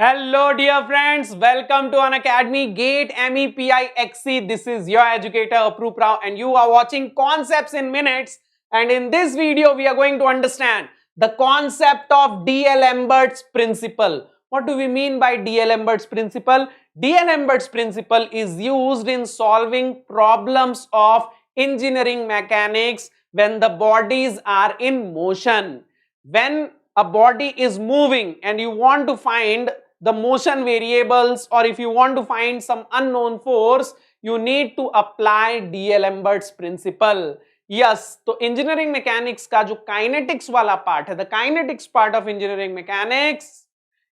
Hello, dear friends. Welcome to Unacademy Gate MEPIXC. This is your educator Aprup Rao, and you are watching Concepts in Minutes. And in this video, we are going to understand the concept of D'Alembert's principle. What do we mean by D'Alembert's principle? D'Alembert's principle is used in solving problems of engineering mechanics when the bodies are in motion. When a body is moving and you want to find the motion variables, or if you want to find some unknown force, you need to apply D'Alembert's principle. Yes, तो engineering mechanics का जो kinetics वाला part है, the kinetics part of engineering mechanics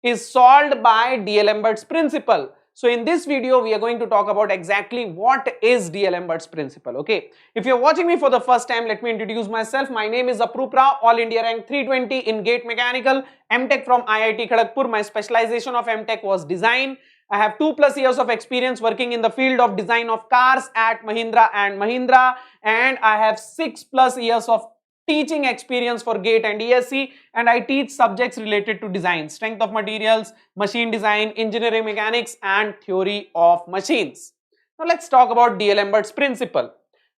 is solved by D'Alembert's principle. So in this video, we are going to talk about exactly what is D'Alembert's principle. Okay. If you're watching me for the first time, let me introduce myself. My name is Aprup Rao, All India Rank 320 in Gate Mechanical, MTech from IIT Kharagpur. My specialization of MTech was design. I have 2+ years of experience working in the field of design of cars at Mahindra and Mahindra, and I have 6+ years of teaching experience for GATE and ESC, and I teach subjects related to design, strength of materials, machine design, engineering mechanics, and theory of machines. Now let's talk about D'Alembert's principle.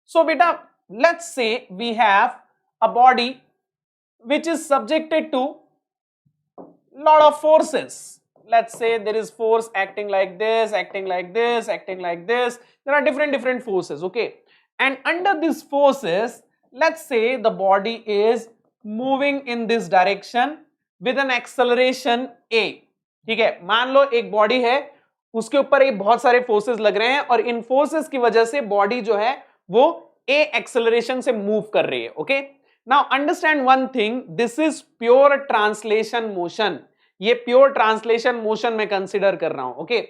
So beta, let's say we have a body which is subjected to lot of forces. Let's say there is force acting like this, acting like this, acting like this. There are different forces, okay? And under these forces, let's say the body is moving in this direction with an acceleration a. ठीक है, मान लो एक body है, उसके ऊपर एक बहुत सारे फोर्सेस लग रहे हैं और इन फोर्सेस की वजह से बॉडी जो है वो a एक्सेलरेशन से मूव कर रही है. Okay, now understand one thing, this is pure translation motion. ये प्योर ट्रांसलेशन मोशन में कंसीडर कर रहा हूं. ओके,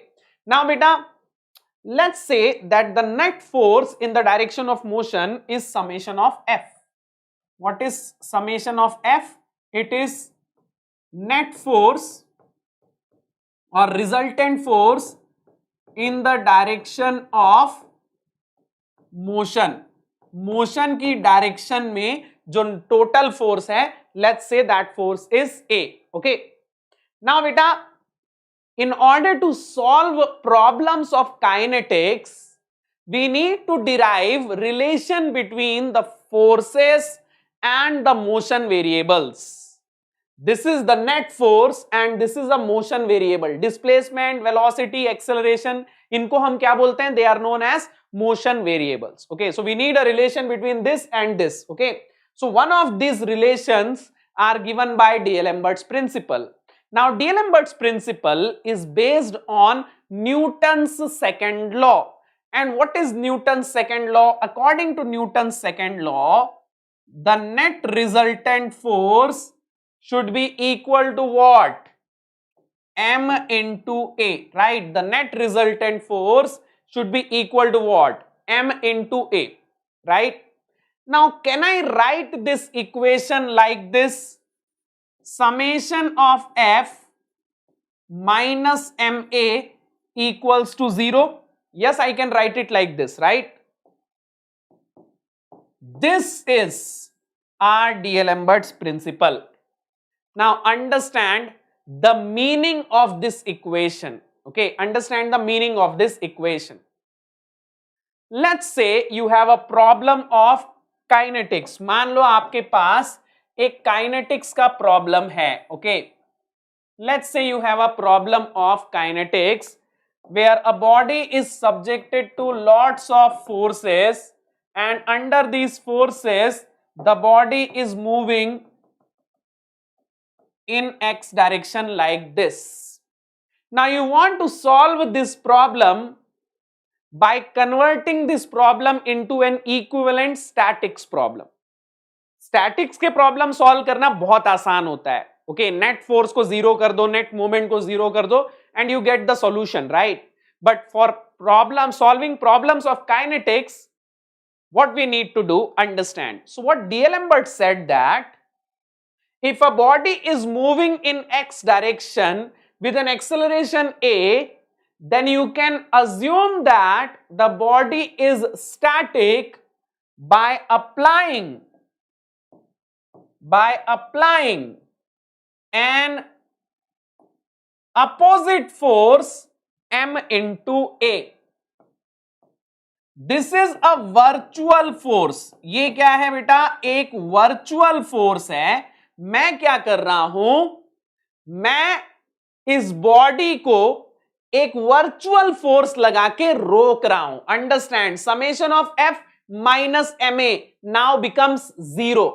नाउ बेटा, let's say that the net force in the direction of motion is summation of F. What is summation of F? It is net force or resultant force in the direction of motion. Motion की direction में जो total force है, let's say that force is A. Okay. Now beta, in order to solve problems of kinetics, we need to derive relation between the forces and the motion variables. This is the net force and this is a motion variable. Displacement, velocity, acceleration, इनको हम क्या बोलते हैं? They are known as motion variables. Okay, so we need a relation between this and this. Okay, so one of these relations are given by D'Alembert's principle. Now D'Alembert's principle is based on Newton's second law. And what is Newton's second law? According to Newton's second law, the net resultant force should be equal to what? M into A, right? The net resultant force should be equal to what? M into A, right? Now can I write this equation like this? Summation of F minus MA equals to 0. Yes, I can write it like this, right? This is our D'Alembert's principle. Now understand the meaning of this equation. Okay, understand the meaning of this equation. Let's say you have a problem of kinetics. मान लो आपके पास एक kinetics का problem है. Okay, let's say you have a problem of kinetics where a body is subjected to lots of forces, and under these forces the body is moving in x direction like this. Now you want to solve this problem by converting this problem into an equivalent statics problem. Statics के problem solve करना बहुत आसान होता है. Okay, net force को zero कर दो, net moment को जीरो कर दो and you get the solution, right? But for problem solving problems of kinetics, what we need to do, understand. So what D'Alembert said, that if a body is moving in x direction with an acceleration a, then you can assume that the body is static by applying an opposite force m into a. This is a virtual force. ये क्या है बेटा? एक virtual force है. मैं क्या कर रहा हूं? मैं इस बॉडी को एक वर्चुअल फोर्स लगा के रोक रहा हूं. Understand? Summation of F minus M A now becomes 0,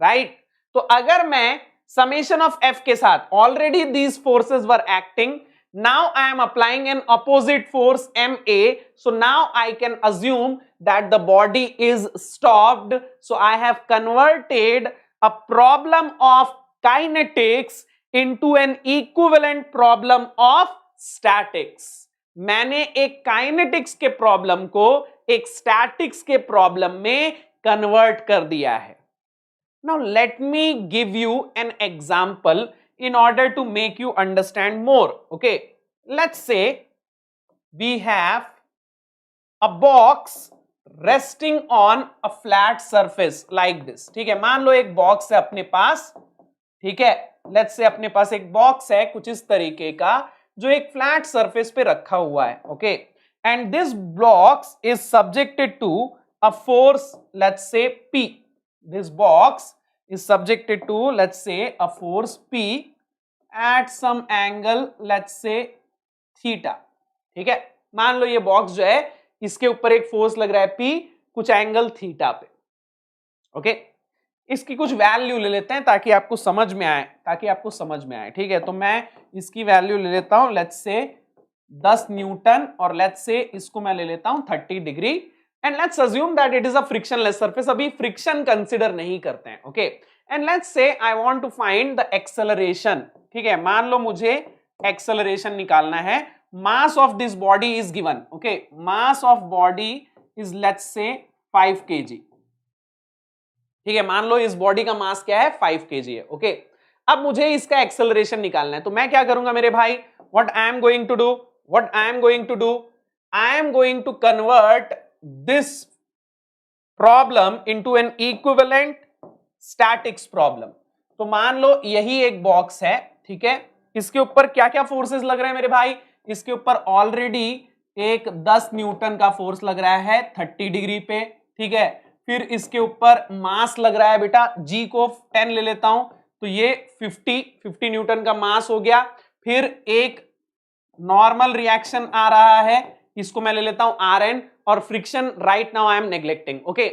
right? तो अगर मैं समेशन ऑफ एफ के साथ, already these forces were acting, now I am applying an opposite force ma, so now I can assume that the body is stopped. So I have converted a problem of kinetics into an equivalent problem of statics. मैंने एक kinetics के problem को एक statics के problem में convert कर दिया है. Now let me give you an example in order to make you understand more. Okay, let's say we have a box resting on a flat surface like this. ठीक है, मान लो एक box है अपने पास. ठीक है, let's say अपने पास एक बॉक्स है कुछ इस तरीके का जो एक फ्लैट सरफेस पे रखा हुआ है. Okay, and this box is subjected to a force, let's say P. This box is subjected to, let's say, a force P at some angle, let's say theta. ठीक है, मान लो ये बॉक्स जो है इसके ऊपर एक फोर्स लग रहा है P कुछ एंगल थीटा पे. ओके, इसकी कुछ वैल्यू ले लेते हैं ताकि आपको समझ में आए. ठीक है, तो मैं इसकी वैल्यू ले लेता हूं, लेट्स से 10 न्यूटन, और लेट्स से इसको मैं ले लेता हूं 30 degree, and let's assume that it is a frictionless surface. अभी फ्रिक्शन कंसीडर नहीं करते हैं. Okay, and let's say I want to find the acceleration. ठीक है, मान लो मुझे एक्सेलरेशन निकालना है. Mass of this body is given. Okay, mass of body is let's say 5 kg. ठीक है, मान लो इस बॉडी का मास क्या है? 5 kg है. ओके, अब मुझे इसका एक्सेलरेशन निकालना है. तो मैं क्या करूंगा मेरे भाई? What I am going to do, I am going to convert this problem into an equivalent statics problem. तो मान लो यही एक बॉक्स है. ठीक है, इसके ऊपर क्या क्या फोर्सेस लग रहे हैं मेरे भाई? इसके ऊपर ऑलरेडी एक 10 न्यूटन का फोर्स लग रहा है 30 डिग्री पे. ठीक है, फिर इसके ऊपर मास लग रहा है बेटा, जी को 10 ले लेता हूं तो ये 50 न्यूटन का मास हो गया. फिर एक नॉर्मल रिएक्शन आ रहा है, इसको मैं ले लेता हूं Rn, और friction right now I am neglecting. Okay,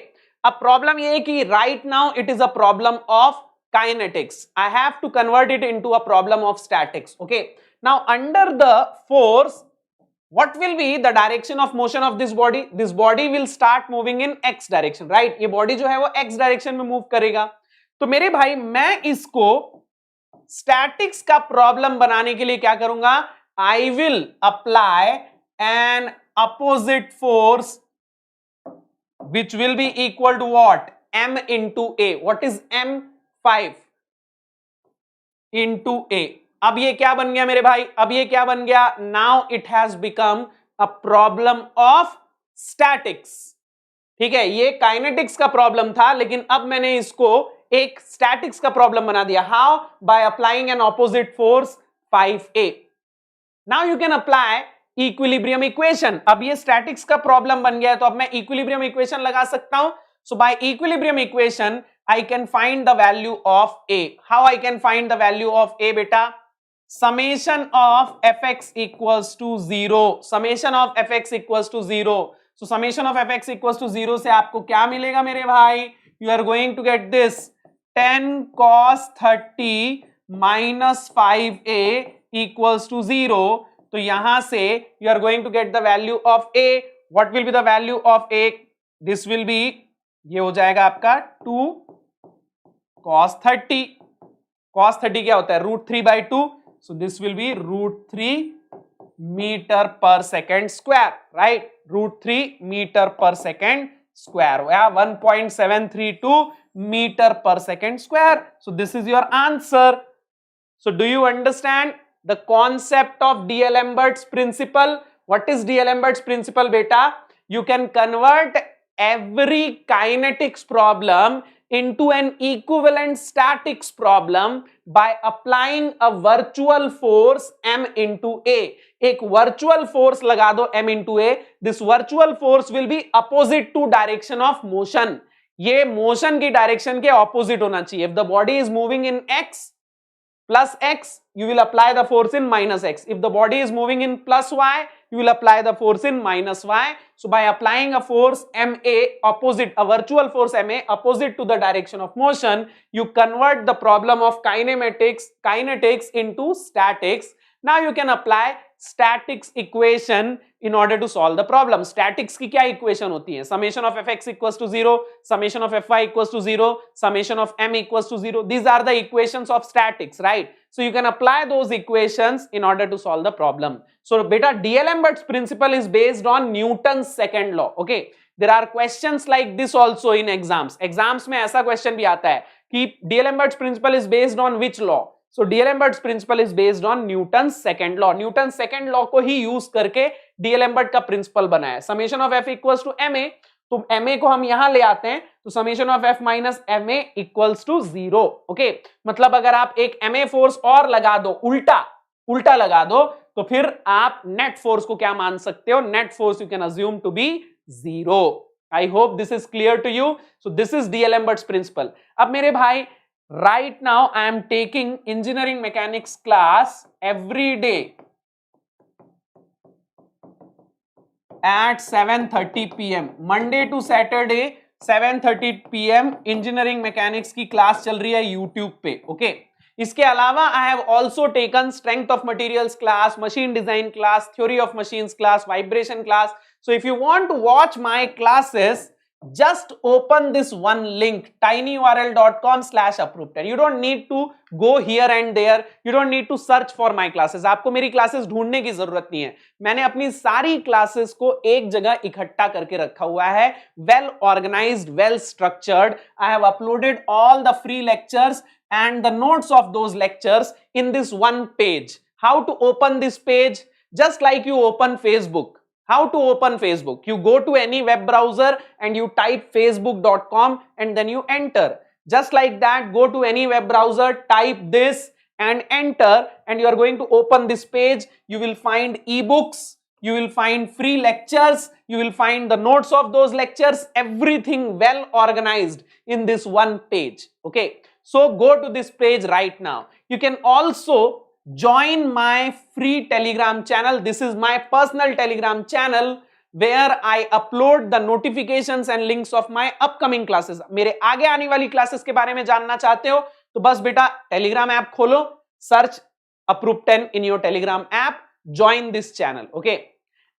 अब प्रॉब्लम ये है कि right now it is a problem of kinetics. I have to convert it into a problem of statics. Okay, now under the force, what will be the direction of motion of this body? This body will start moving in x direction, right? ये body जो है वो x direction में move करेगा. तो मेरे भाई मैं इसको statics का problem बनाने के लिए क्या करूंगा? I will apply an opposite force which will be equal to what? M into A. What is M? 5 into A. अब ये क्या बन गया मेरे भाई? अब ये क्या बन गया? Now it has become a problem of statics. ठीक है, ये काइनेटिक्स का प्रॉब्लम था, लेकिन अब मैंने इसको एक स्टैटिक्स का प्रॉब्लम बना दिया. How? By applying an opposite force 5A. Now you can apply equilibrium equation. अब ये स्टैटिक्स का प्रॉब्लम बन गया है, तो अब मैं इक्विलिब्रियम इक्वेशन लगा सकता हूं. So by equilibrium equation I can find the value of A. How I can find the value of A, beta? Summation of fx equals to 0. Summation of fx equals to 0. So summation of fx equals to 0 से आपको क्या मिलेगा मेरे भाई? You are going to get this 10 cos 30 minus 5A equals to 0. तो यहां से you are going to get the value of A. What will be the value of A? This will be, ये हो जाएगा आपका 2 cos 30. cos 30 क्या होता है? √3/2. So this will be √3 meter per second square, right? √3 meter per second square. Yeah, 1.732 meter per second square. So this is your answer. So do you understand the concept of D'Alembert's principle? What is D'Alembert's principle, beta? You can convert every kinetics problem into an equivalent statics problem by applying a virtual force m into a. एक virtual force लगा दो m into a. This virtual force will be opposite to direction of motion. ये motion की direction के opposite होना चाहिए. If the body is moving in x plus x, you will apply the force in minus x. If the body is moving in plus y, you will apply the force in minus y. So by applying a force ma opposite, a virtual force ma opposite to the direction of motion, you convert the problem of kinetics into statics. Now you can apply statics equation in order to solve the problem. Statics की क्या equation होती है? Summation of fx equals to 0, summation of fy equals to 0, summation of m equals to 0. These are the equations of statics, right? So you can apply those equations in order to solve the problem. So beta, D'Alembert's principle is based on Newton's second law. Okay, there are questions like this also in exams. Exams में ऐसा question भी आता है कि D'Alembert's principle is based on which law? So D'Alembert's principle is based on Newton's second law. Newton's second law को ही use करके D'Alembert का principle बना है. Summation of f equals to ma, तो ma को हम यहां ले आते हैं, तो summation of f minus ma equals to 0. Okay, मतलब अगर आप एक ma force और लगा दो, उल्टा लगा दो, तो फिर आप net force को क्या मान सकते हो? Net force you can assume to be 0. I hope this is clear to you. So this is D'Alembert's principle. अब मेरे भाई, right now I am taking engineering mechanics class every day at 7:30 p.m. Monday to Saturday 7:30 p.m. engineering mechanics की class चल रही है YouTube पे. Okay, इसके अलावा I have also taken strength of materials class, machine design class, theory of machines class, vibration class. So if you want to watch my classes, just open this one link, tinyurl.com/approved10. You don't need to go here and there. You don't need to search for my classes. आपको मेरी classes ढूंढने की जरूरत नहीं है. मैंने अपनी सारी क्लासेस को एक जगह इकट्ठा करके रखा हुआ है. Well organized, well structured. I have uploaded all the free lectures and the notes of those lectures in this one page. How to open this page? Just like you open Facebook. How to open Facebook? You go to any web browser and you type facebook.com and then you enter. Just like that, go to any web browser, type this and enter, and you are going to open this page. You will find ebooks, you will find free lectures, you will find the notes of those lectures, everything well organized in this one page. Okay, so go to this page right now. You can also join my free Telegram channel. This is my personal Telegram channel where I upload the notifications and links of my upcoming classes. मेरे आगे आने वाली classes के बारे में जानना चाहते हो तो बस बेटा Telegram ऐप खोलो, search Approved10 in your Telegram app, join this channel. Okay,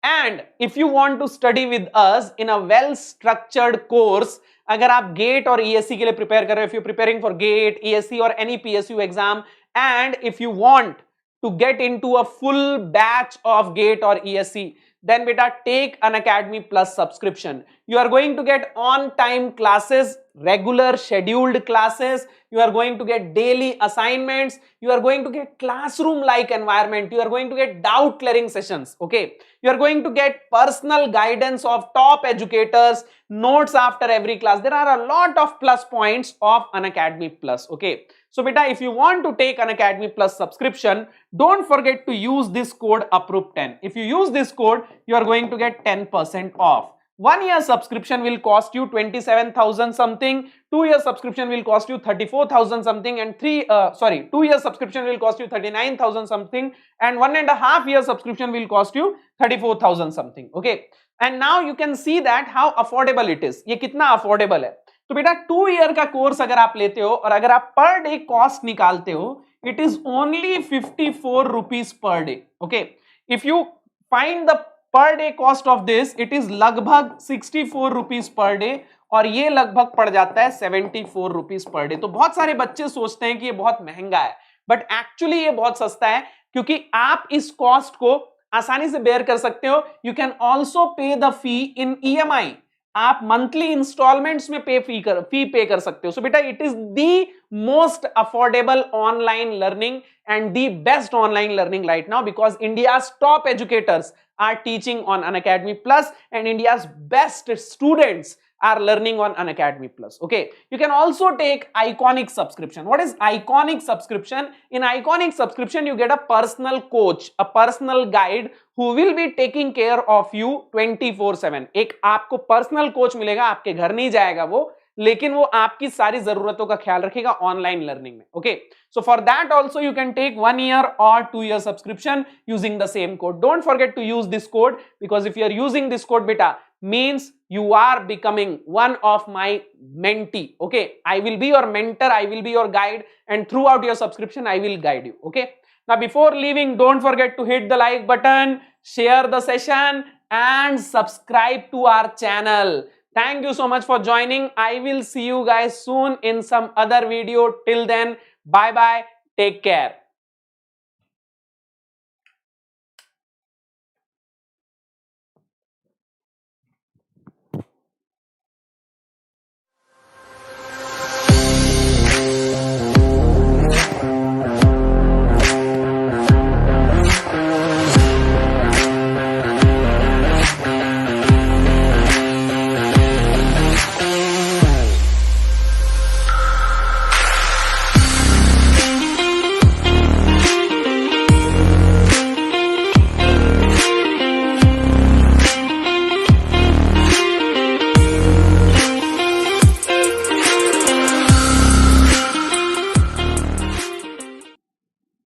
and if you want to study with us in a well structured course, अगर आप GATE और ESC के लिए प्रिपेयर कर रहे हो, if you're preparing for GATE, ESC or any PSU exam, and if you want to get into a full batch of GATE or ESC, then beta take an Academy Plus subscription. You are going to get on-time classes, regular scheduled classes. You are going to get daily assignments. You are going to get classroom-like environment. You are going to get doubt clearing sessions. Okay, you are going to get personal guidance of top educators, notes after every class. There are a lot of plus points of an Academy Plus. Okay, so beta, if you want to take an Academy Plus subscription, don't forget to use this code Approved10. If you use this code, you are going to get 10% off. 1 year subscription will cost you 27,000 something, 2 year subscription will cost you 34,000 something, and 2 year subscription will cost you 39,000 something, and 1.5 year subscription will cost you 34,000 something. Okay, and now you can see that how affordable it is. ये कितना affordable है. तो बेटा 2 year का course अगर आप लेते हो और अगर आप पर डे कॉस्ट निकालते हो, it is only 54 rupees per day. Okay, if you find the per day cost of this, it is लगभग 64 rupees per day और ये लगभग पड़ जाता है 74 rupees per day. तो बहुत सारे बच्चे सोचते हैं कि ये बहुत महंगा है, बट एक्चुअली ये बहुत सस्ता है क्योंकि आप इस कॉस्ट को आसानी से बेयर कर सकते हो. यू कैन ऑल्सो पे द फी इन EMI. आप मंथली इंस्टॉलमेंट्स में फी पे कर सकते हो. सो बेटा, it is the most affordable online learning and the best online learning right now because India's top educators are teaching on Unacademy Plus and India's best students are learning on Unacademy Plus. Okay, you can also take Iconic subscription. What is Iconic subscription? In Iconic subscription, you get a personal coach, a personal guide who will be taking care of you 24/7. एक आपको personal coach मिलेगा, आपके घर नहीं जाएगा वो, लेकिन वो आपकी सारी जरूरतों का ख्याल रखेगा ऑनलाइन लर्निंग में. Okay, so for that also you can take 1 year or 2 year subscription using the same code. Don't forget to use this code, because if you are using this code beta, means you are becoming one of my mentee. Okay, I will be your mentor, I will be your guide, and throughout your subscription I will guide you. Okay, now before leaving, don't forget to hit the like button, share the session, and subscribe to our channel. Thank you so much for joining. I will see you guys soon in some other video. Till then, bye bye, take care.